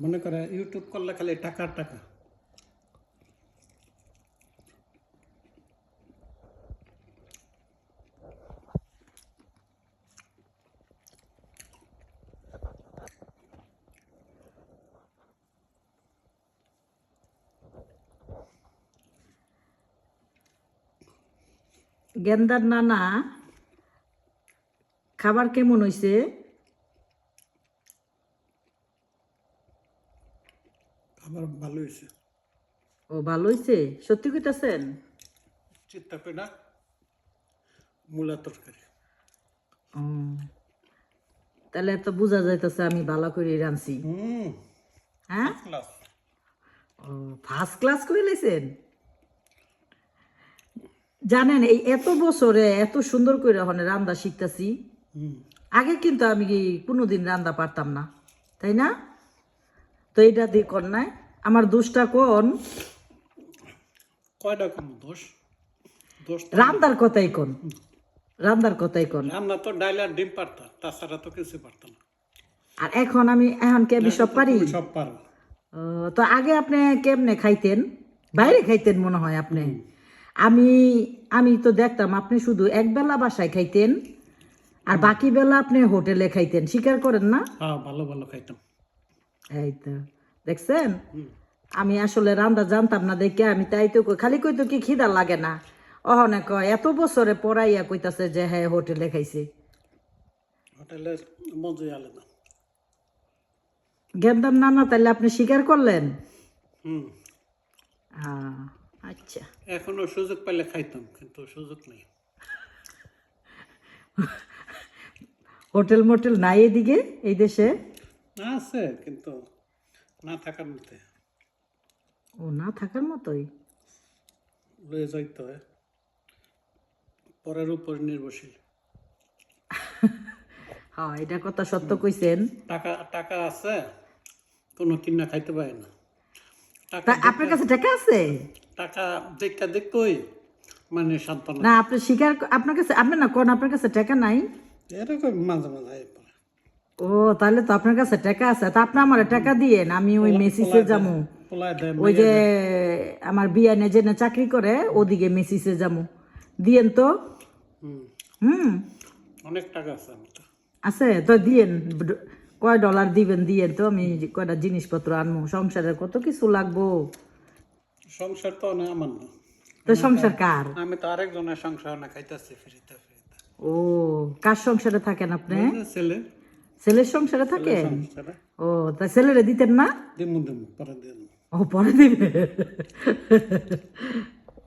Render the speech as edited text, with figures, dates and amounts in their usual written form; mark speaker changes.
Speaker 1: মনে করে ইউটিউব করলে খালি টাকা আর টাকা।
Speaker 2: গেন্দার নানা খাবার কেমন হইছে?
Speaker 1: খাবার ভালো হয়েছে।
Speaker 2: ও ভালো হইছে, সত্যি কইতাছেন?
Speaker 1: চিন্তা করি না, মূলা তরকারি।
Speaker 2: ও তাহলে তো বোঝা যাইতেছে আমি ভালো করে রাঁধছি। হ্যাঁ,
Speaker 1: ক্লাস।
Speaker 2: ও ফার্স্ট ক্লাস করে লাইছেন। জানেন এই এত বছরে এত সুন্দর করে হনে রান্না শিখতেছি। আগে কিন্তু আমি কোনোদিন রান্না পারতাম না, তাই না? তো এইটা দিয়ে কর নাই আমার দোষটা কোন?
Speaker 1: কয়টা কম দোষ? দোষ
Speaker 2: রান্নার কথাই কোন, রান্নার কথাই কোন।
Speaker 1: রান্না তো ডাইল আর ডিম পারতাম, তাছাড়া তো কিছু পারতাম না।
Speaker 2: আর এখন কি আমি সব পারি?
Speaker 1: তুমি সব পারো।
Speaker 2: তো আগে আপনি কেমনে খাইতেন? বাইরে খাইতেন মনে হয় আপনি। আমি আমি তো দেখতাম আপনি শুধু এক বেলা বাসায় খাইতেন আর বাকি বেলা আপনি হোটেলে খাইতেন, স্বীকার করেন না?
Speaker 1: হ্যাঁ, ভালো ভালো খাইতাম।
Speaker 2: এই তো দেখছেন, আমি আসলে রান্না জানতাম না দেখে আমি তাই তো খালি কইতো কি খিদা লাগে না, অহনে কয় এত বছরে পড়াইয়া কইতাছে যে হ্যাঁ হোটেলে খাইছে।
Speaker 1: হোটেলের মজাই আলাদা।
Speaker 2: গেন্দার নানা তাহলে আপনি স্বীকার করলেন? আচ্ছা,
Speaker 1: এখনো সুযোগ পেলে খাইতাম, কিন্তু সুযোগ নেই।
Speaker 2: হোটেল মোটেল নাই এদিকে এই দেশে?
Speaker 1: না, আছে, কিন্তু না থাকার মধ্যে
Speaker 2: ও না থাকার মতোই।
Speaker 1: লয়ে যাইতে হয়, পরের উপর নির্ভরশীল।
Speaker 2: হ্যাঁ এটা কথা সত্য কইছেন।
Speaker 1: টাকা টাকা আছে, কোনো কিনা খাইতে পারে না।
Speaker 2: তা আপনার কাছে টাকা আছে?
Speaker 1: টাকা দেখা দেখতই মানে সান্ত্বনা।
Speaker 2: না আপনি স্বীকার আপনার কাছে আপনি না কোন আপনার কাছে টাকা নাই?
Speaker 1: এরকম মাঝে মাঝে পড়ে।
Speaker 2: ও তাহলে তো আপনার কাছে টাকা আছে, তা আপনি আমার টাকা দিয়েন, আমি ওই মেসিসে যাবো।
Speaker 1: পোলায় দেয়,
Speaker 2: ওই যে আমার বিয়ানে যে চাকরি করে ওদিকে মেসিসে যাবো, দিয়েন তো।
Speaker 1: অনেক টাকা আছে আমার তো।
Speaker 2: আছে তো দিয়েন, কয় ডলার দিবেন দিয়েন তো, আমি কয়টা জিনিসপত্র আনবো, সংসারের কত কিছু লাগবো।
Speaker 1: সংসার তো না আমার না,
Speaker 2: তো সংসার কার?
Speaker 1: আমি তো আরেকজনের সংসার না খাইতেছি ফ্রিতে ফ্রিতে।
Speaker 2: ও কার সংসারে থাকেন আপনি?
Speaker 1: ছেলে
Speaker 2: ছেলের সংসারে থাকেন?
Speaker 1: সংসারে
Speaker 2: ও তা ছেলেরে দিতেন না?
Speaker 1: দিমু দিমু পরে দিন।
Speaker 2: ও পরে দিবে।